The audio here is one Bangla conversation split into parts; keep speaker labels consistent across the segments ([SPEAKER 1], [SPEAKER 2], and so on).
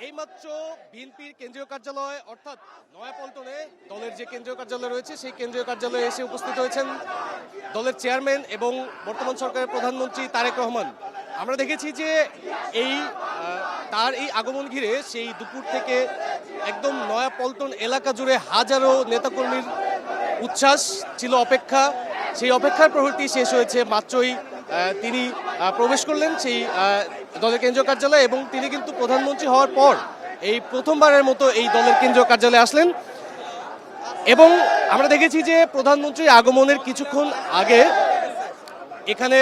[SPEAKER 1] এইমাত্র বিএনপির কেন্দ্রীয় কার্যালয় অর্থাৎ নয়াপল্টনে দলের যে কেন্দ্রীয় কার্যালয় রয়েছে সেই কেন্দ্রীয় কার্যালয়ে এসে উপস্থিত হয়েছেন দলের চেয়ারম্যান এবং বর্তমান সরকারের প্রধানমন্ত্রী তারেক রহমান। আমরা দেখেছি যে তার এই আগমন ঘিরে সেই দুপুর থেকে একদম নয়াপল্টন এলাকা জুড়ে হাজারো নেতাকর্মীর উচ্ছ্বাস ছিল, অপেক্ষা। সেই অপেক্ষার প্রহরটি শেষ হয়েছে মাত্রই তিনি প্রবেশ করলেন সেই দলের কেন্দ্রীয় কার্যালয়ে এবং তিনি কিন্তু প্রধানমন্ত্রী হওয়ার পর এই প্রথমবারের মতো এই দলের কেন্দ্রীয় কার্যালয়ে আসলেন। এবং আমরা দেখেছি যে প্রধানমন্ত্রীর আগমনের কিছুক্ষণ আগে এখানে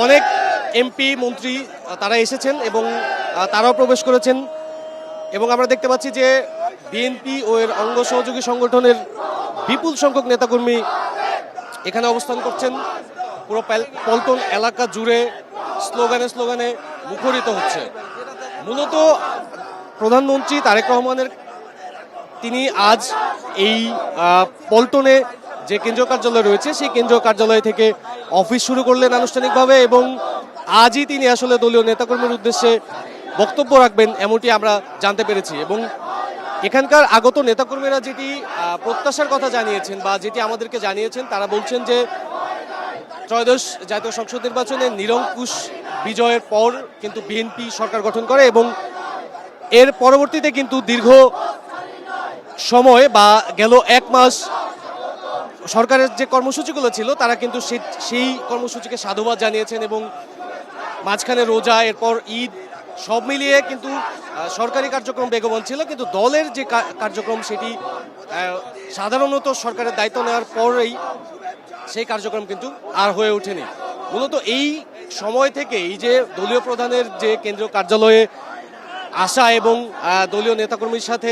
[SPEAKER 1] অনেক এমপি মন্ত্রী তারা এসেছেন এবং তারাও প্রবেশ করেছেন। এবং আমরা দেখতে পাচ্ছি যে বিএনপি ও এর অঙ্গ সহযোগী সংগঠনের বিপুল সংখ্যক নেতাকর্মী এখানে অবস্থান করছেন। পুরো পল্টন এলাকা জুড়ে স্লোগানে স্লোগানে মুখরিত হচ্ছে। মূলত প্রধানমন্ত্রী তারেক রহমানের তিনি আজ এই পল্টনে যে কেন্দ্রীয় কার্যালয় রয়েছে সেই কেন্দ্রীয় কার্যালয় থেকে অফিস শুরু করলেন আনুষ্ঠানিকভাবে এবং আজই তিনি আসলে দলীয় নেতাকর্মীর উদ্দেশ্যে বক্তব্য রাখবেন এমনটি আমরা জানতে পেরেছি। এবং এখানকার আগত নেতাকর্মীরা যেটি প্রত্যাশার কথা জানিয়েছেন বা যেটি আমাদেরকে জানিয়েছেন, তারা বলছেন যে ত্রয়োদশ জাতীয় সংসদ নির্বাচনে নিরঙ্কুশ বিজয়ের পর কিন্তু বিএনপি সরকার গঠন করে এবং এর পরবর্তীতে কিন্তু দীর্ঘ সময় বা গেল এক মাস সরকারের যে কর্মসূচিগুলো ছিল তারা কিন্তু সেই কর্মসূচিকে সাধুবাদ জানিয়েছেন এবং মাঝখানে রোজা, এরপর ঈদ, সব মিলিয়ে কিন্তু সরকারি কার্যক্রম বেগবান ছিল। কিন্তু দলের যে কার্যক্রম সেটি সাধারণত সরকারের দায়িত্ব নেওয়ার পরেই সেই কার্যক্রম কিন্তু আর হয়ে ওঠেনি। মূলত এই সময় থেকে এই যে দলীয় প্রধানের যে কেন্দ্রীয় কার্যালয়ে আসা এবং দলীয় নেতাকর্মীর সাথে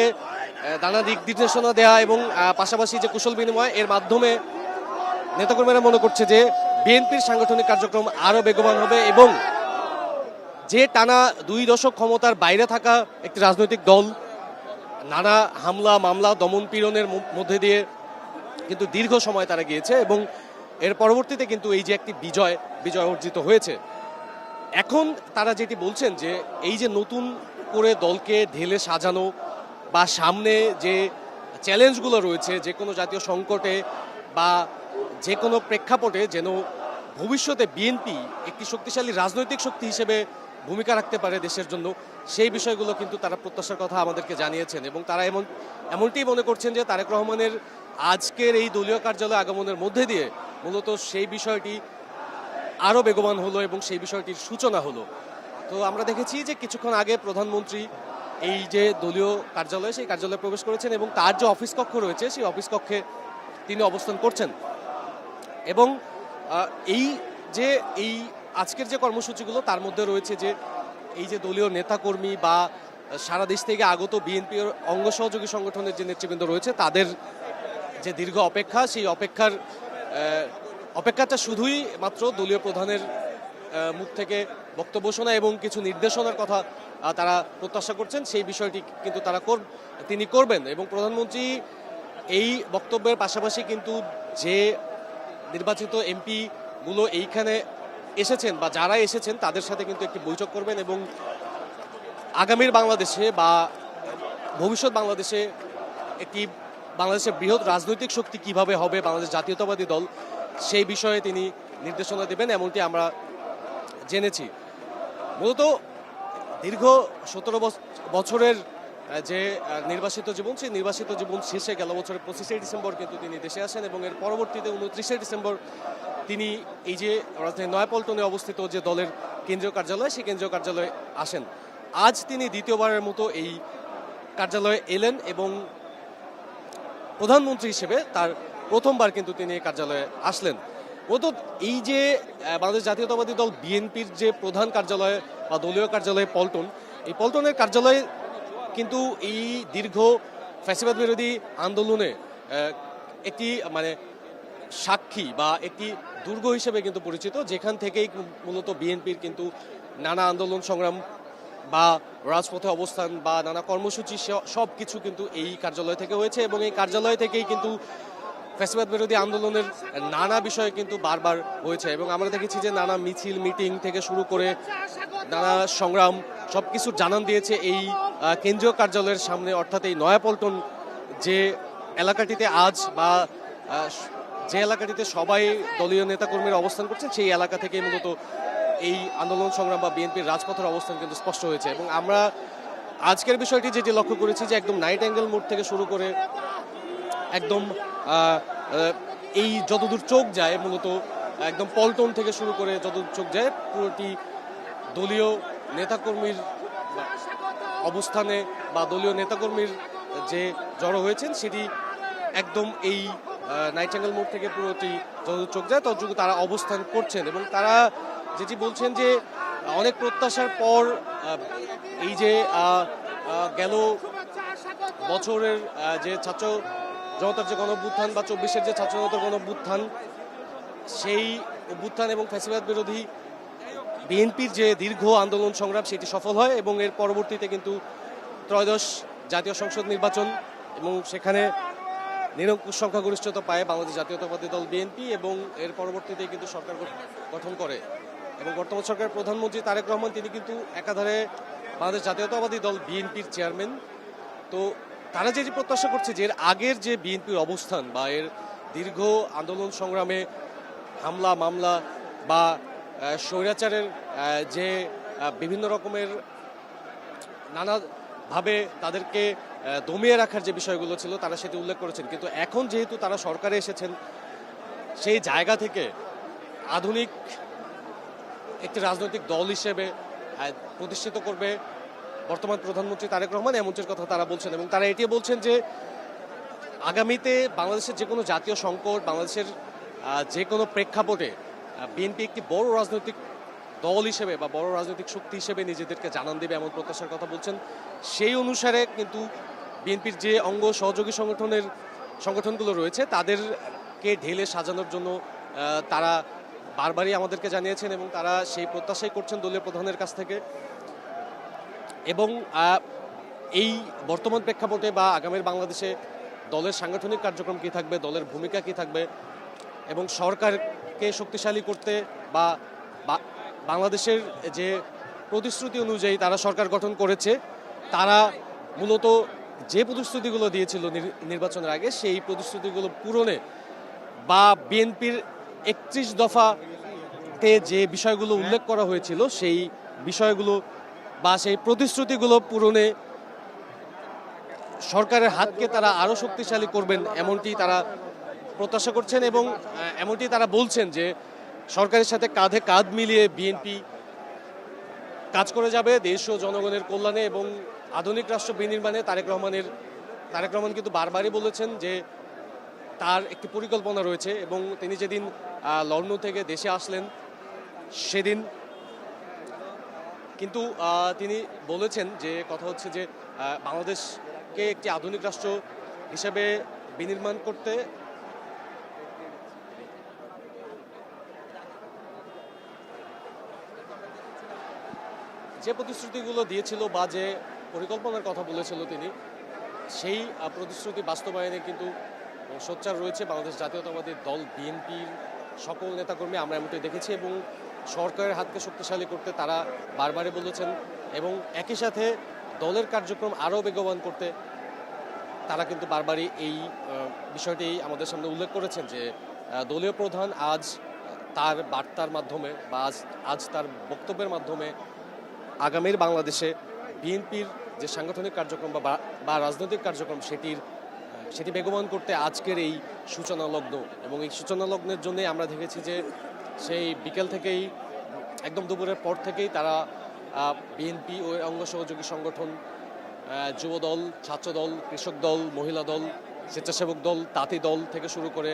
[SPEAKER 1] নানা দিক নির্দেশনা দেওয়া এবং পাশাপাশি যে কুশল বিনিময়, এর মাধ্যমে নেতাকর্মীরা মনে করছে যে বিএনপির সাংগঠনিক কার্যক্রম আরও বেগবান হবে এবং যে টানা 2 দশক ক্ষমতার বাইরে থাকা একটি রাজনৈতিক দল নানা হামলা মামলা দমন পীড়নের মধ্যে দিয়ে কিন্তু দীর্ঘ সময় তারা গিয়েছে এবং এর পরবর্তীতে কিন্তু এই যে একটি বিজয় অর্জিত হয়েছে। এখন তারা যেটি বলছেন যে এই যে নতুন করে দলকে ঢেলে সাজানো বা সামনে যে চ্যালেঞ্জগুলো রয়েছে যে কোনো জাতীয় সংকটে বা যে কোনো প্রেক্ষাপটে যেন ভবিষ্যতে বিএনপি একটি শক্তিশালী রাজনৈতিক শক্তি হিসেবে ভূমিকা রাখতে পারে দেশের জন্য, সেই বিষয়গুলো কিন্তু তারা প্রত্যাশার কথা আমাদেরকে জানিয়েছেন। এবং তারা এমনটি মনে করছেন যে তারেক রহমানের আজকের এই দলীয় কার্যালয় আগমনের মধ্যে দিয়ে মূলত সেই বিষয়টি আরও বেগবান হলো এবং সেই বিষয়টির সূচনা হলো। তো আমরা দেখেছি যে কিছুক্ষণ আগে প্রধানমন্ত্রী এই যে দলীয় কার্যালয় সেই কার্যালয়ে প্রবেশ করেছেন এবং তার যে অফিস কক্ষ রয়েছে সেই অফিস কক্ষে তিনি অবস্থান করছেন। এবং এই আজকের যে কর্মসূচিগুলো তার মধ্যে রয়েছে যে এই যে দলীয় নেতাকর্মী বা সারা দেশ থেকে আগত বিএনপির অঙ্গ সহযোগী সংগঠনের যে নেতৃবৃন্দ রয়েছে তাদের যে দীর্ঘ অপেক্ষা, সেই অপেক্ষাটা শুধুই মাত্র দলীয় প্রধানের মুখ থেকে বক্তব্য শোনা এবং কিছু নির্দেশনার কথা তারা প্রত্যাশা করছেন, সেই বিষয়টি কিন্তু তিনি করবেন। এবং প্রধানমন্ত্রী এই বক্তব্যের পাশাপাশি কিন্তু যে নির্বাচিত এমপিগুলো এইখানে এসেছেন বা যারা এসেছেন তাদের সাথে কিন্তু একটি বৈঠক করবেন এবং আগামীর বাংলাদেশে বা ভবিষ্যৎ বাংলাদেশে বাংলাদেশের বৃহৎ রাজনৈতিক শক্তি কিভাবে হবে বাংলাদেশ জাতীয়তাবাদী দল, সেই বিষয়ে তিনি নির্দেশনা দেবেন এমনটি আমরা জেনেছি। মূলত দীর্ঘ 17 বছরের যে নির্বাসিত জীবন, সেই নির্বাসিত জীবন শেষে গেল বছরের 25শে ডিসেম্বর কিন্তু তিনি দেশে আসেন এবং এর পরবর্তীতে 29শে ডিসেম্বর তিনি এই যে রাজধানী নয়াপল্টনে অবস্থিত যে দলের কেন্দ্রীয় কার্যালয় সেই কেন্দ্রীয় কার্যালয়ে আসেন। আজ তিনি দ্বিতীয়বারের মতো এই কার্যালয়ে এলেন এবং প্রধানমন্ত্রী হিসেবে তার প্রথমবার কিন্তু তিনি এই কার্যালয়ে আসলেন। এই যে বাংলাদেশ জাতীয়তাবাদী দল বিএনপির যে প্রধান কার্যালয় বা দলীয় কার্যালয় পল্টন, এই পল্টনের কার্যালয়ে কিন্তু এই দীর্ঘ ফ্যাসিবাদ বিরোধী আন্দোলনে একটি সাক্ষী বা একটি দুর্গ হিসেবে কিন্তু পরিচিত, যেখান থেকেই মূলত বিএনপির কিন্তু নানা আন্দোলন সংগ্রাম বা রাজপথে অবস্থান বা নানা কর্মসূচি সব কিছু কিন্তু এই কার্যালয় থেকে হয়েছে এবং এই কার্যালয় থেকেই কিন্তু ফ্যাসিবাদ বিরোধী আন্দোলনের নানা বিষয়ে কিন্তু বারবার হয়েছে এবং আমরা দেখেছি যে নানা মিছিল মিটিং থেকে শুরু করে নানা সংগ্রাম সবকিছু জানান দিয়েছে এই কেন্দ্রীয় কার্যালয়ের সামনে, অর্থাৎ এই নয়াপল্টন যে এলাকাটিতে আজ বা যে এলাকাটিতে সবাই দলীয় নেতাকর্মীরা অবস্থান করছেন সেই এলাকা থেকে মূলত এই আন্দোলন সংগ্রাম বা বিএনপির রাজপথের অবস্থান কিন্তু স্পষ্ট হয়েছে। এবং আমরা আজকের বিষয়টি যেটি লক্ষ্য করেছি যে একদম নাইট অ্যাঙ্গেল মোড় থেকে শুরু করে একদম এই যতদূর চোখ যায় মূলত একদম পল্টন থেকে শুরু করে যতদূর চোখ যায় পুরোটি দলীয় নেতাকর্মীর অবস্থানে বা দলীয় নেতাকর্মীর যে জড়ো হয়েছেন সেটি একদম এই নাইট অ্যাঙ্গেল মোড় থেকে পুরোটি যতদূর চোখ যায় ততটুকু তারা অবস্থান করছেন এবং তারা যেটি বলছেন যে অনেক প্রত্যাশার পর এই যে গেল বছরের যে ছাত্র জনতার যে গণঅভ্যুত্থান বা 24-এর যে ছাত্র জনতার গণঅভ্যুত্থান সেই অভ্যুত্থান এবং ফ্যাসিবাদ বিরোধী বিএনপির যে দীর্ঘ আন্দোলন সংগ্রাম সেটি সফল হয় এবং এর পরবর্তীতে কিন্তু ত্রয়োদশ জাতীয় সংসদ নির্বাচন এবং সেখানে নিরঙ্কুশ সংখ্যাগরিষ্ঠতা পায় বাংলাদেশ জাতীয়তাবাদী দল বিএনপি এবং এর পরবর্তীতে কিন্তু সরকার গঠন করে এবং বর্তমান সরকারের প্রধানমন্ত্রী তারেক রহমান তিনি কিন্তু একাধারে বাংলাদেশ জাতীয়তাবাদী দল বিএনপির চেয়ারম্যান। তো তারা যেটি প্রত্যাশা করছে যে এর আগের যে বিএনপির অবস্থান বা এর দীর্ঘ আন্দোলন সংগ্রামে হামলা মামলা বা স্বৈরাচারের যে বিভিন্ন রকমের নানাভাবে তাদেরকে দমিয়ে রাখার যে বিষয়গুলো ছিল তারা সেটি উল্লেখ করেছেন, কিন্তু এখন যেহেতু তারা সরকারে এসেছেন সেই জায়গা থেকে আধুনিক একটি রাজনৈতিক দল হিসেবে প্রতিষ্ঠিত করবে বর্তমান প্রধানমন্ত্রী তারেক রহমান, এমনটির কথা তারা বলছেন এবং তারা এটি বলছেন যে আগামীতে বাংলাদেশের যে কোনো জাতীয় সংকট বাংলাদেশের যে কোনো প্রেক্ষাপটে বিএনপি একটি বড় রাজনৈতিক দল হিসেবে বা বড় রাজনৈতিক শক্তি হিসেবে নিজেদেরকে জানান দেবে এমন প্রত্যাশার কথা বলছেন। সেই অনুসারে কিন্তু বিএনপির যে অঙ্গ সহযোগী সংগঠনগুলো রয়েছে তাদেরকে ঢেলে সাজানোর জন্য তারা বারবারই আমাদেরকে জানিয়েছেন এবং তারা সেই প্রত্যাশাই করছেন দলীয় প্রধানের কাছ থেকে। এবং এই বর্তমান প্রেক্ষাপটে বা আগামীর বাংলাদেশে দলের সাংগঠনিক কার্যক্রম কী থাকবে, দলের ভূমিকা কী থাকবে এবং সরকারকে শক্তিশালী করতে বা বাংলাদেশের যে প্রতিশ্রুতি অনুযায়ী তারা সরকার গঠন করেছে তারা মূলত যে প্রতিশ্রুতিগুলো দিয়েছিল নির্বাচনের আগে সেই প্রতিশ্রুতিগুলো পূরণে বা বিএনপির 31 দফাতে যে বিষয়গুলো উল্লেখ করা হয়েছিল সেই বিষয়গুলো বা সেই প্রতিশ্রুতিগুলো পূরণে সরকারের হাতকে তারা আরও শক্তিশালী করবেন এমনটি তারা প্রত্যাশা করছেন এবং এমনটি তারা বলছেন যে সরকারের সাথে কাঁধে কাঁধ মিলিয়ে বিএনপি কাজ করে যাবে দেশ ও জনগণের কল্যাণে এবং আধুনিক রাষ্ট্র বিনির্মাণে। তারেক রহমান কিন্তু বারবারই বলেছেন যে তার একটি পরিকল্পনা রয়েছে এবং তিনি যেদিন লন্ডন থেকে দেশে আসলেন সেদিন কিন্তু তিনি বলেছেন যে কথা হচ্ছে যে বাংলাদেশকে একটি আধুনিক রাষ্ট্র হিসেবে বিনির্মাণ করতে যে প্রতিশ্রুতিগুলো দিয়েছিল বা যে পরিকল্পনার কথা বলেছিল তিনি সেই প্রতিশ্রুতি বাস্তবায়নে কিন্তু সোচ্চার রয়েছে বাংলাদেশ জাতীয়তাবাদী দল বিএনপির সকল নেতাকর্মী। আমরা এমনটাই দেখেছি এবং সরকারের হাতকে শক্তিশালী করতে তারা বারবারই বলেছেন এবং একই সাথে দলের কার্যক্রম আরও বেগবান করতে তারা কিন্তু বারবারই এই বিষয়টি আমাদের সামনে উল্লেখ করেছেন যে দলীয় প্রধান আজ তার বার্তার মাধ্যমে বা আজ তার বক্তব্যের মাধ্যমে আগামীর বাংলাদেশে বিএনপির যে সাংগঠনিক কার্যক্রম বা রাজনৈতিক কার্যক্রম সেটি বেগবান করতে আজকের এই সূচনা লগ্ন এবং এই সূচনা লগ্নের জন্যই আমরা দেখেছি যে সেই বিকেল থেকেই একদম দুপুরের পর থেকেই তারা বিএনপি ও অঙ্গ সহযোগী সংগঠন যুবদল, ছাত্রদল, কৃষক দল, মহিলা দল, স্বেচ্ছাসেবক দল, তাঁতি দল থেকে শুরু করে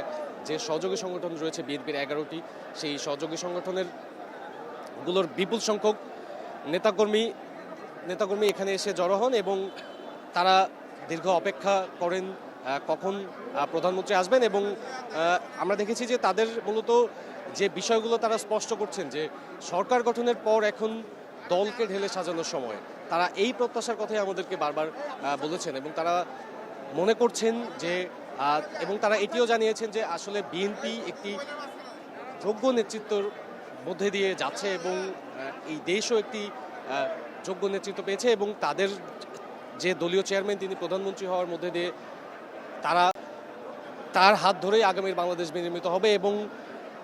[SPEAKER 1] যে সহযোগী সংগঠন রয়েছে বিএনপির 11টি সেই সহযোগী সংগঠনের গুলোর বিপুল সংখ্যক নেতাকর্মী এখানে এসে জড়ো হন এবং তারা দীর্ঘ অপেক্ষা করেন কখন প্রধানমন্ত্রী আসবেন এবং আমরা দেখেছি যে তাদের মূলত যে বিষয়গুলো তারা স্পষ্ট করছেন যে সরকার গঠনের পর এখন দলকে ঢেলে সাজানোর সময় তারা এই প্রত্যাশার কথাই আমাদেরকে বারবার বলেছেন এবং তারা মনে করছেন যে এবং তারা এটিও জানিয়েছেন যে আসলে বিএনপি একটি যোগ্য নেতৃত্বর মধ্যে দিয়ে যাচ্ছে এবং এই দেশও একটি যোগ্য নেতৃত্ব পেয়েছে এবং তাদের যে দলীয় চেয়ারম্যান তিনি প্রধানমন্ত্রী হওয়ার মধ্যে দিয়ে তার হাত ধরেই আগামীর বাংলাদেশ বিনির্মিত হবে এবং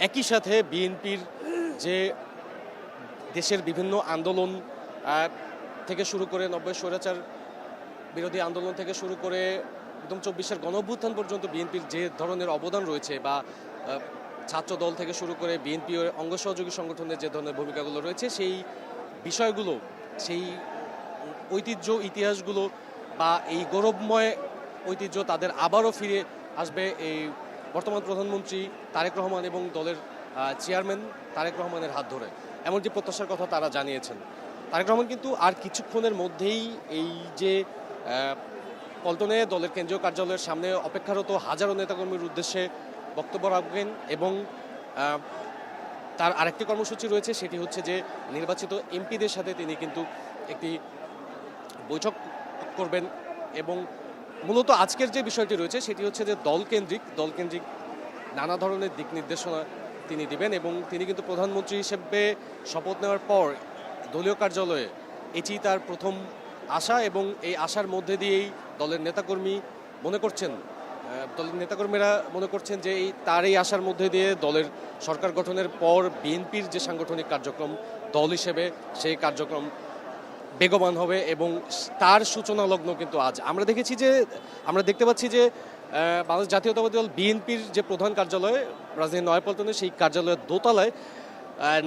[SPEAKER 1] একই সাথে বিএনপির যে দেশের বিভিন্ন আন্দোলন থেকে শুরু করে 90 স্বৈরাচার বিরোধী আন্দোলন থেকে শুরু করে একদম 24-এর গণঅভ্যুত্থান পর্যন্ত বিএনপির যে ধরনের অবদান রয়েছে বা ছাত্র দল থেকে শুরু করে বিএনপি অঙ্গ সহযোগী সংগঠনের যে ধরনের ভূমিকাগুলো রয়েছে সেই বিষয়গুলো, সেই ঐতিহ্য ইতিহাসগুলো বা এই গৌরবময় ঐতিহ্য তাদের আবারও ফিরে আসবে এই বর্তমান প্রধানমন্ত্রী তারেক রহমান এবং দলের চেয়ারম্যান তারেক রহমানের হাত ধরে, এমন যে প্রত্যাশার কথা তারা জানিয়েছেন। তারেক রহমান কিন্তু আর কিছুক্ষণের মধ্যেই এই যে পল্টনে দলের কেন্দ্রীয় কার্যালয়ের সামনে অপেক্ষারত হাজারো নেতাকর্মীর উদ্দেশ্যে বক্তব্য রাখবেন এবং তার আরেকটি কর্মসূচি রয়েছে, সেটি হচ্ছে যে নির্বাচিত এমপিদের সাথে তিনি কিন্তু একটি বৈঠক করবেন এবং মূলত আজকের যে বিষয়টি রয়েছে সেটি হচ্ছে যে দলকেন্দ্রিক নানা ধরনের দিক নির্দেশনা তিনি দিবেন এবং তিনি কিন্তু প্রধানমন্ত্রী হিসেবে শপথ নেওয়ার পর দলীয় কার্যালয়ে এটি তার প্রথম আশা এবং এই আশার মধ্যে দিয়েই দলের নেতাকর্মীরা মনে করছেন যে তার এই আশার মধ্যে দিয়ে দলের সরকার গঠনের পর বিএনপির যে সাংগঠনিক কার্যক্রম দল হিসেবে সেই কার্যক্রম বেগবান হবে এবং তার সূচনা লগ্ন কিন্তু আজ আমরা দেখতে পাচ্ছি যে বাংলাদেশ জাতীয়তাবাদী দল বিএনপির যে প্রধান কার্যালয় রাজধানীর নয়াপল্টনে সেই কার্যালয়ের দোতলায়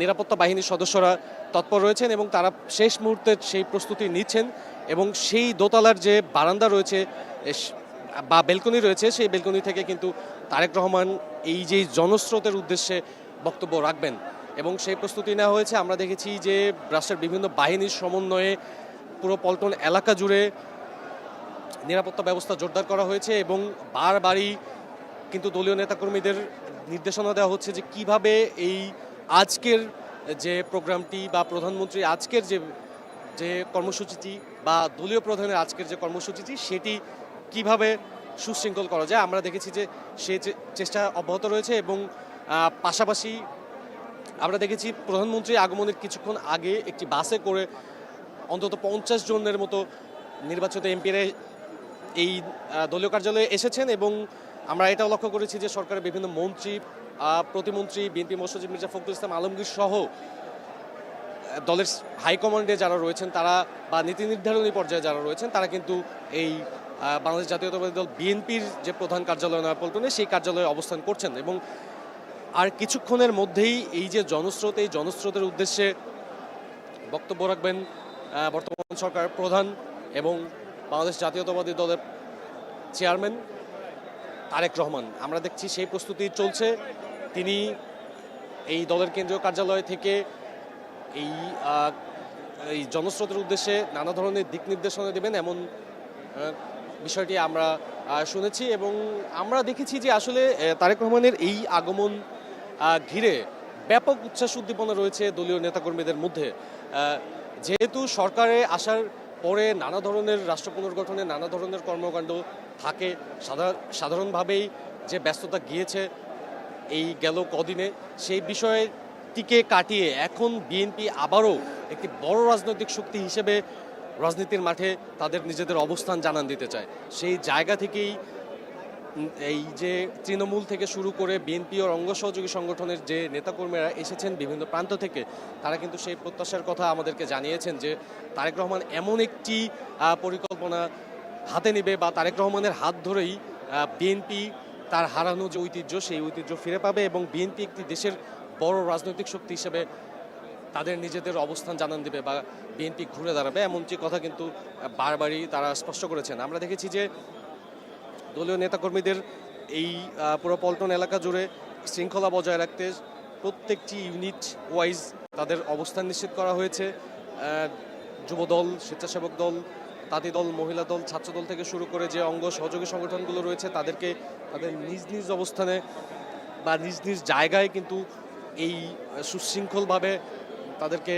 [SPEAKER 1] নিরাপত্তা বাহিনীর সদস্যরা তৎপর রয়েছেন এবং তারা শেষ মুহূর্তে সেই প্রস্তুতি নিচ্ছেন এবং সেই দোতলার যে বারান্দা রয়েছে বা বেলকনি রয়েছে সেই বেলকনি থেকে কিন্তু তারেক রহমান এই যে জনস্রোতের উদ্দেশ্যে বক্তব্য রাখবেন এবং সেই প্রস্তুতি নেওয়া হয়েছে। আমরা দেখেছি যে রাষ্ট্রের বিভিন্ন বাহিনীর সমন্বয়ে পুরো পল্টন এলাকা জুড়ে নিরাপত্তা ব্যবস্থা জোরদার করা হয়েছে এবং বারবারই কিন্তু দলীয় নেতাকর্মীদের নির্দেশনা দেওয়া হচ্ছে যে কিভাবে এই আজকের যে প্রোগ্রামটি বা প্রধানমন্ত্রী আজকের যে কর্মসূচিটি বা দলীয় প্রধানের আজকের যে কর্মসূচিটি সেটি কিভাবে সুশৃঙ্খল করা যায়। আমরা দেখেছি যে সে চেষ্টা অব্যাহত রয়েছে এবং পাশাপাশি আমরা দেখেছি প্রধানমন্ত্রী আগমনের কিছুক্ষণ আগে একটি বাসে করে অন্তত 50 জনের মতো নির্বাচিত এমপিরা এই দলীয় কার্যালয়ে এসেছেন এবং আমরা এটাও লক্ষ্য করেছি যে সরকারের বিভিন্ন মন্ত্রী প্রতিমন্ত্রী বিএনপি মহাসচিব মির্জা ফখরুল ইসলাম আলমগীর সহ দলের হাইকমান্ডে যারা রয়েছেন তারা বা নীতি নির্ধারণী পর্যায়ে যারা রয়েছেন তারা কিন্তু এই বাংলাদেশ জাতীয়তাবাদী দল বিএনপির যে প্রধান কার্যালয় নয়াপল্টনে সেই কার্যালয়ে অবস্থান করছেন এবং আর কিছুক্ষণের মধ্যেই এই যে জনস্রোতের উদ্দেশ্যে বক্তব্য রাখবেন বর্তমান সরকারের প্রধান এবং বাংলাদেশ জাতীয়তাবাদী দলের চেয়ারম্যান তারেক রহমান। আমরা দেখছি সেই প্রস্তুতি চলছে। তিনি এই দলের কেন্দ্রীয় কার্যালয় থেকে এই জনস্রোতের উদ্দেশ্যে নানা ধরনের দিক নির্দেশনা দেবেন এমন বিষয়টি আমরা শুনেছি এবং আমরা দেখেছি যে আসলে তারেক রহমানের এই আগমন ঘিরে ব্যাপক উচ্ছ্বাস উদ্দীপনা রয়েছে দলীয় নেতাকর্মীদের মধ্যে। যেহেতু সরকারে আসার পরে নানা ধরনের রাষ্ট্র পুনর্গঠনে নানা ধরনের কর্মকাণ্ড থাকে, সাধারণভাবেই যে ব্যস্ততা গিয়েছে এই গেল কদিনে, সেই বিষয়টিকে কাটিয়ে এখন বিএনপি আবারও একটি বড় রাজনৈতিক শক্তি হিসেবে রাজনীতির মাঠে তাদের নিজেদের অবস্থান জানান দিতে চায়। সেই জায়গা থেকেই এই যে তৃণমূল থেকে শুরু করে বিএনপি ও অঙ্গ সহযোগী সংগঠনের যে নেতাকর্মীরা এসেছেন বিভিন্ন প্রান্ত থেকে, তারা কিন্তু সেই প্রত্যাশার কথা আমাদেরকে জানিয়েছেন যে তারেক রহমান এমন একটি পরিকল্পনা হাতে নেবে বা তারেক রহমানের হাত ধরেই বিএনপি তার হারানো যে ঐতিহ্য সেই ঐতিহ্য ফিরে পাবে এবং বিএনপি একটি দেশের বড় রাজনৈতিক শক্তি হিসেবে তাদের নিজেদের অবস্থান জানান দেবে বা বিএনপি ঘুরে দাঁড়াবে, এমনটি কথা কিন্তু বারবারই তারা স্পষ্ট করেছেন। আমরা দেখেছি যে দলীয় নেতাকর্মীদের এই পুরো পল্টন এলাকা জুড়ে শৃঙ্খলা বজায় রাখতে প্রত্যেকটি ইউনিট ওয়াইজ তাদের অবস্থান নিশ্চিত করা হয়েছে। যুবদল, স্বেচ্ছাসেবক দল, তাঁতি দল, মহিলা দল, ছাত্রদল থেকে শুরু করে যে অঙ্গ সহযোগী সংগঠনগুলো রয়েছে তাদেরকে তাদের নিজ নিজ অবস্থানে বা নিজ নিজ জায়গায় কিন্তু এই সুশৃঙ্খলভাবে তাদেরকে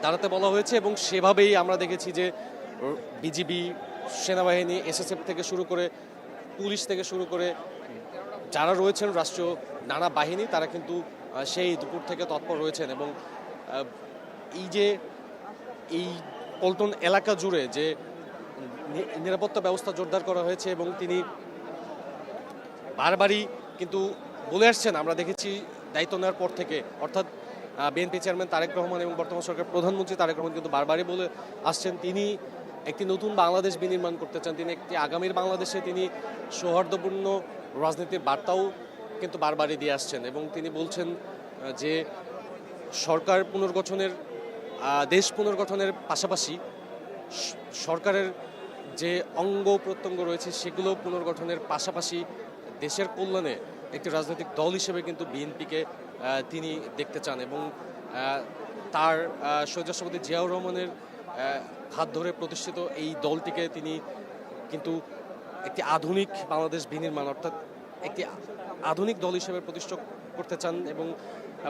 [SPEAKER 1] দাঁড়াতে বলা হয়েছে এবং সেভাবেই আমরা দেখেছি যে বিজিবি, সেনাবাহিনী, এসএসএফ থেকে শুরু করে পুলিশ থেকে শুরু করে যারা রয়েছেন রাষ্ট্রীয় নানা বাহিনী, তারা কিন্তু সেই দুপুর থেকে তৎপর রয়েছেন। এবং এই পল্টন এলাকা জুড়ে যে নিরাপত্তা ব্যবস্থা জোরদার করা হয়েছে, এবং তিনি বারবারই কিন্তু বলে আসছেন, আমরা দেখেছি দায়িত্ব নেওয়ার পর থেকে, অর্থাৎ বিএনপি চেয়ারম্যান তারেক রহমান এবং বর্তমান সরকার প্রধানমন্ত্রী তারেক রহমান কিন্তু বারবারই বলে আসছেন তিনি একটি নতুন বাংলাদেশ বিনির্মাণ করতে চান। তিনি একটি আগামীর বাংলাদেশে তিনি সৌহার্দ্যপূর্ণ রাজনীতির বার্তাও কিন্তু বারবারই দিয়ে আসছেন। এবং তিনি বলছেন যে সরকার পুনর্গঠনের, দেশ পুনর্গঠনের পাশাপাশি সরকারের যে অঙ্গ প্রত্যঙ্গ রয়েছে সেগুলো পুনর্গঠনের পাশাপাশি দেশের কল্যাণে একটি রাজনৈতিক দল হিসেবে কিন্তু বিএনপিকে তিনি দেখতে চান। এবং তার শহীদ রাষ্ট্রপতি জিয়াউর রহমানের হাত ধরে প্রতিষ্ঠিত এই দলটিকে তিনি কিন্তু একটি আধুনিক বাংলাদেশ বিনির্মাণ, অর্থাৎ একটি আধুনিক দল হিসেবে প্রতিষ্ঠা করতে চান। এবং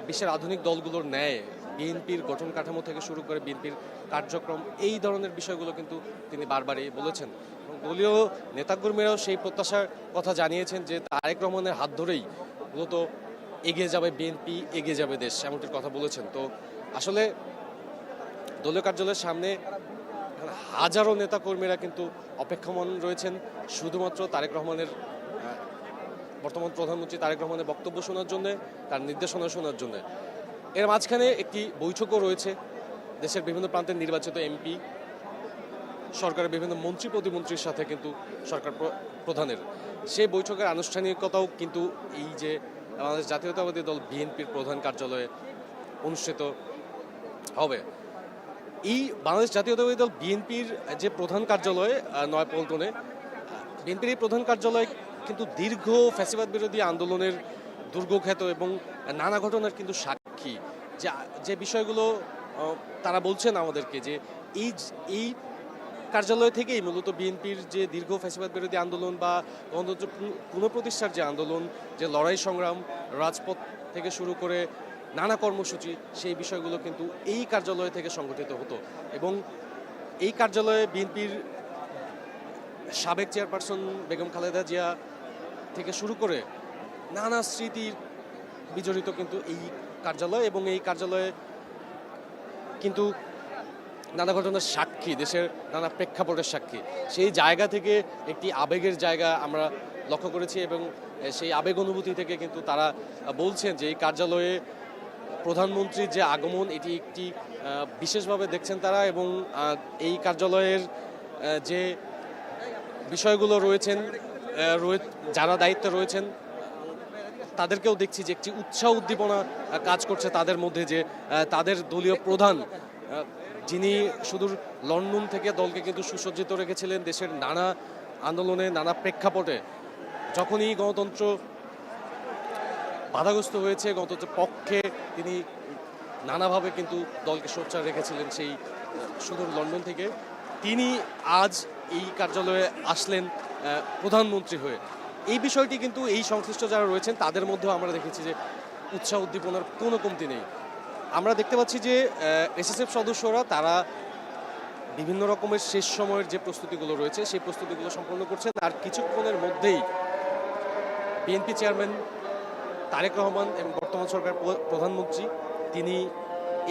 [SPEAKER 1] বিশ্বের আধুনিক দলগুলোর ন্যায় বিএনপির গঠন কাঠামো থেকে শুরু করে বিএনপির কার্যক্রম, এই ধরনের বিষয়গুলো কিন্তু তিনি বারবারই বলেছেন। এবং দলীয় নেতাকর্মীরাও সেই প্রত্যাশার কথা জানিয়েছেন যে তারেক রহমানের হাত ধরেই মূলত এগিয়ে যাবে বিএনপি, এগিয়ে যাবে দেশ, এমনটির কথা বলেছেন। তো আসলে দলীয় কার্যালয়ের সামনে হাজারো নেতাকর্মীরা কিন্তু অপেক্ষমান রয়েছেন শুধুমাত্র তারেক রহমানের, বর্তমান প্রধানমন্ত্রী তারেক রহমানের বক্তব্য শোনার জন্য, তার নির্দেশনা শোনার জন্য। এর মাঝখানে একটি বৈঠকও রয়েছে দেশের বিভিন্ন প্রান্তের নির্বাচিত এমপি, সরকারের বিভিন্ন মন্ত্রী প্রতিমন্ত্রীর সাথে কিন্তু সরকার প্রধানের। সেই বৈঠকের আনুষ্ঠানিকতাও কিন্তু এই যে বাংলাদেশ জাতীয়তাবাদী দল বিএনপির প্রধান কার্যালয়ে অনুষ্ঠিত হবে। এই বাংলাদেশ জাতীয়তাবাদী দল বিএনপির যে প্রধান কার্যালয় নয়াপল্টনে, বিএনপির এই প্রধান কার্যালয় কিন্তু দীর্ঘ ফ্যাসিবাদ বিরোধী আন্দোলনের দুর্গখ্যাত এবং নানা ঘটনার কিন্তু সাক্ষী। যে বিষয়গুলো তারা বলছেন আমাদেরকে, যে এই কার্যালয় থেকেই মূলত বিএনপির যে দীর্ঘ ফ্যাসিবাদ বিরোধী আন্দোলন বা গণতন্ত্র পুনঃপ্রতিষ্ঠার যে আন্দোলন, যে লড়াই সংগ্রাম, রাজপথ থেকে শুরু করে নানা কর্মসূচি, সেই বিষয়গুলো কিন্তু এই কার্যালয় থেকে সংগঠিত হতো। এবং এই কার্যালয়ে বিএনপির সাবেক চেয়ারপারসন বেগম খালেদা জিয়া থেকে শুরু করে নানা স্মৃতির বিজড়িত কিন্তু এই কার্যালয়। এবং এই কার্যালয়ে কিন্তু নানা ঘটনার সাক্ষী, দেশের নানা প্রেক্ষাপটের সাক্ষী। সেই জায়গা থেকে একটি আবেগের জায়গা আমরা লক্ষ্য করেছি। এবং সেই আবেগ অনুভূতি থেকে কিন্তু তারা বলছেন যে এই কার্যালয়ে প্রধানমন্ত্রীর যে আগমন, এটি একটি বিশেষভাবে দেখছেন তারা। এবং এই কার্যালয়ের যে বিষয়গুলো রয়েছেন, যারা দায়িত্বে রয়েছেন তাদেরকেও দেখছি যে একটি উৎসাহ উদ্দীপনা কাজ করছে তাদের মধ্যে, যে তাদের দলীয় প্রধান, যিনি সুদূর লন্ডন থেকে দলকে কিন্তু সুসজ্জিত রেখেছিলেন দেশের নানা আন্দোলনে, নানা প্রেক্ষাপটে, যখনই গণতন্ত্র বাধাগ্রস্ত হয়েছে, গণতন্ত্রের পক্ষে তিনি নানাভাবে কিন্তু দলকে সোচ্চার রেখেছিলেন সেই সুদূর লন্ডন থেকে। তিনি আজ এই কার্যালয়ে আসলেন প্রধানমন্ত্রী হয়ে। এই বিষয়টি কিন্তু এই সংশ্লিষ্ট যারা রয়েছেন তাদের মধ্যেও আমরা দেখেছি যে উৎসাহ উদ্দীপনার কোনো কমতি নেই। আমরা দেখতে পাচ্ছি যে এসএসএফ সদস্যরা তারা বিভিন্ন রকমের শেষ সময়ের যে প্রস্তুতিগুলো রয়েছে সেই প্রস্তুতিগুলো সম্পন্ন করছেন। আর কিছুক্ষণের মধ্যেই বিএনপি চেয়ারম্যান তারেক রহমান এবং বর্তমান সরকার প্রধানমন্ত্রী তিনি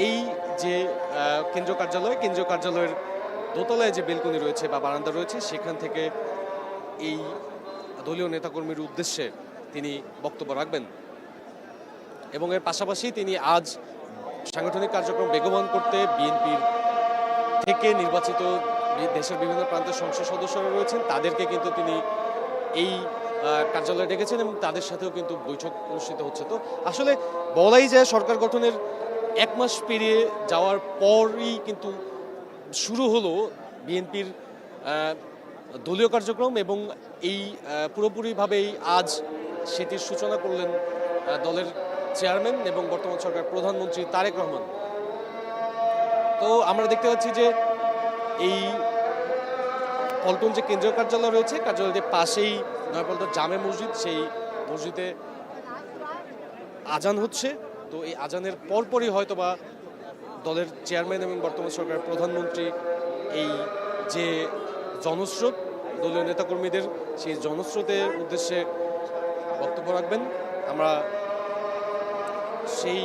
[SPEAKER 1] এই যে কেন্দ্রীয় কার্যালয়ের দোতলায় যে বেলকনি রয়েছে বা বারান্দা রয়েছে, সেখান থেকে এই দলীয় নেতাকর্মীর উদ্দেশ্যে তিনি বক্তব্য রাখবেন। এবং এর পাশাপাশি তিনি আজ সাংগঠনিক কার্যক্রম বেগবান করতে বিএনপির থেকে নির্বাচিত দেশের বিভিন্ন প্রান্তের সংসদ সদস্যরা রয়েছেন, তাদেরকে কিন্তু তিনি এই কার্যালয়ে ডেকেছেন এবং তাদের সাথেও কিন্তু বৈঠক অনুষ্ঠিত হচ্ছে। তো আসলে বলাই যায় সরকার গঠনের 1 মাস পেরিয়ে যাওয়ার পরই কিন্তু শুরু হলো বিএনপির দলীয় কার্যক্রম। এবং এই পুরোপুরিভাবেই আজ সেটির সূচনা করলেন দলের চেয়ারম্যান এবং বর্তমান সরকার প্রধানমন্ত্রী তারেক রহমান। তো আমরা দেখতে পাচ্ছি যে এই পল্টন যে কেন্দ্রীয় কার্যালয় রয়েছে, কার্যালয়ের পাশেই নয়াপল্টন জামে মসজিদ, সেই মসজিদে আজান হচ্ছে। তো এই আজানের পরপরই হয়তোবা দলের চেয়ারম্যান এবং বর্তমান সরকারের প্রধানমন্ত্রী এই যে জনস্রোত দলীয় নেতাকর্মীদের সেই জনস্রোতের উদ্দেশ্যে বক্তব্য রাখবেন। আমরা সেই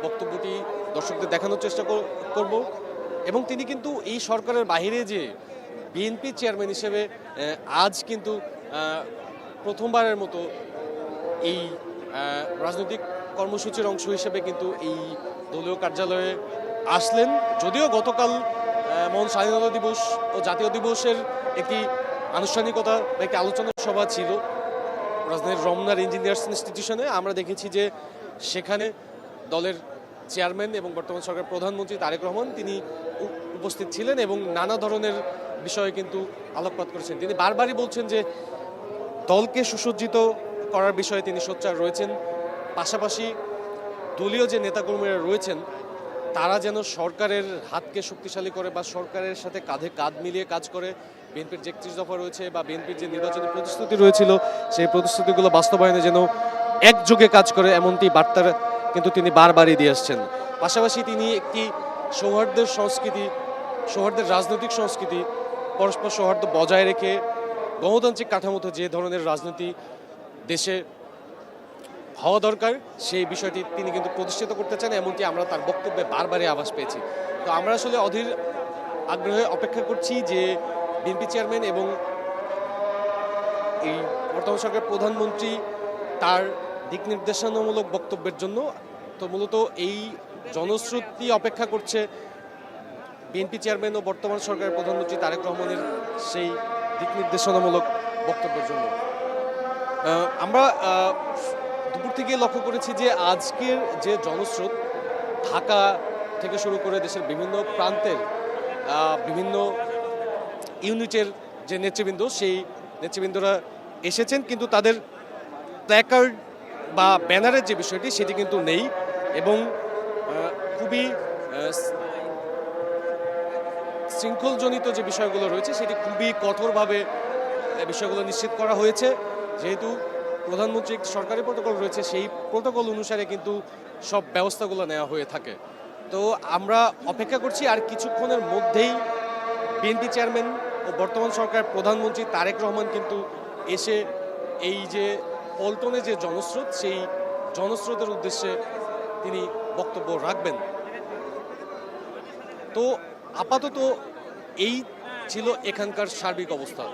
[SPEAKER 1] বক্তব্যটি দর্শকদের দেখানোর চেষ্টা করব। এবং তিনি কিন্তু এই সরকারের বাইরে যে বিএনপি চেয়ারম্যান হিসেবে আজ কিন্তু প্রথমবারের মতো এই রাজনৈতিক কর্মসূচির অংশ হিসেবে কিন্তু এই দলীয় কার্যালয়ে আসলেন। যদিও গতকাল মহান স্বাধীনতা দিবস ও জাতীয় দিবসের একটি আনুষ্ঠানিকতা বা একটি আলোচনা সভা ছিল রাজধানীর রমনার ইঞ্জিনিয়ার্স ইনস্টিটিউশনে। আমরা দেখেছি যে সেখানে দলের চেয়ারম্যান এবং বর্তমান সরকার প্রধানমন্ত্রী তারেক রহমান তিনি উপস্থিত ছিলেন এবং নানা ধরনের বিষয়ে কিন্তু আলোকপাত করেছেন। তিনি বারবারই বলছেন যে দলকে সুসজ্জিত করার বিষয়ে তিনি সোচ্চার রয়েছেন। পাশাপাশি দলীয় যে নেতাকর্মীরা রয়েছেন তারা যেন সরকারের হাতকে শক্তিশালী করে বা সরকারের সাথে কাঁধে কাঁধ মিলিয়ে কাজ করে। বিএনপির যে 31 দফা রয়েছে বা বিএনপির যে নির্বাচনী প্রতিশ্রুতি রয়েছিল সেই প্রতিশ্রুতিগুলো বাস্তবায়নে যেন একযোগে কাজ করে, এমনটি বার্তার কিন্তু তিনি বারবারই দিয়ে আসছেন। পাশাপাশি তিনি একটি সৌহার্দ্যের সংস্কৃতি, সৌহার্দ্যের রাজনৈতিক সংস্কৃতি, পরস্পর সৌহার্দ্য বজায় রেখে গণতান্ত্রিক কাঠামোতে যে ধরনের রাজনীতি দেশে হওয়া দরকার সেই বিষয়টি তিনি কিন্তু প্রতিষ্ঠিত করতে চান, এমনকি আমরা তার বক্তব্যে বারবারই আভাস পেয়েছি। তো আমরা আসলে অধীর আগ্রহে অপেক্ষা করছি যে বিএনপি চেয়ারম্যান এবং এই বর্তমান সরকারের প্রধানমন্ত্রী তার দিক নির্দেশনামূলক বক্তব্যের জন্য। তো মূলত এই জনশ্রুতি অপেক্ষা করছে বিএনপি চেয়ারম্যান ও বর্তমান সরকারের প্রধানমন্ত্রী তারেক রহমানের সেই দিক নির্দেশনামূলক বক্তব্যের জন্য। আমরা দুপুর থেকে লক্ষ্য করেছি যে আজকের যে জনস্রোত ঢাকা থেকে শুরু করে দেশের বিভিন্ন প্রান্তের বিভিন্ন ইউনিটের যে নেতৃবৃন্দ সেই নেতৃবৃন্দরা এসেছেন, কিন্তু তাদের প্ল্যাকার্ড বা ব্যানারের যে বিষয়টি সেটি কিন্তু নেই এবং খুবই শৃঙ্খলজনিত যে বিষয়গুলো রয়েছে সেটি খুবই কঠোরভাবে বিষয়গুলো নিশ্চিত করা হয়েছে। যেহেতু প্রধানমন্ত্রী একটি সরকারি প্রটোকল রয়েছে সেই প্রটোকল অনুসারে কিন্তু সব ব্যবস্থাগুলো নেওয়া হয়ে থাকে। তো আমরা অপেক্ষা করছি আর কিছুক্ষণের মধ্যেই বিএনপি চেয়ারম্যান ও বর্তমান সরকারের প্রধানমন্ত্রী তারেক রহমান কিন্তু এসে এই যে পল্টনে যে জনস্রোত সেই জনস্রোতের উদ্দেশ্যে তিনি বক্তব্য রাখবেন। তো আপাতত এই ছিল এখানকার সার্বিক অবস্থা।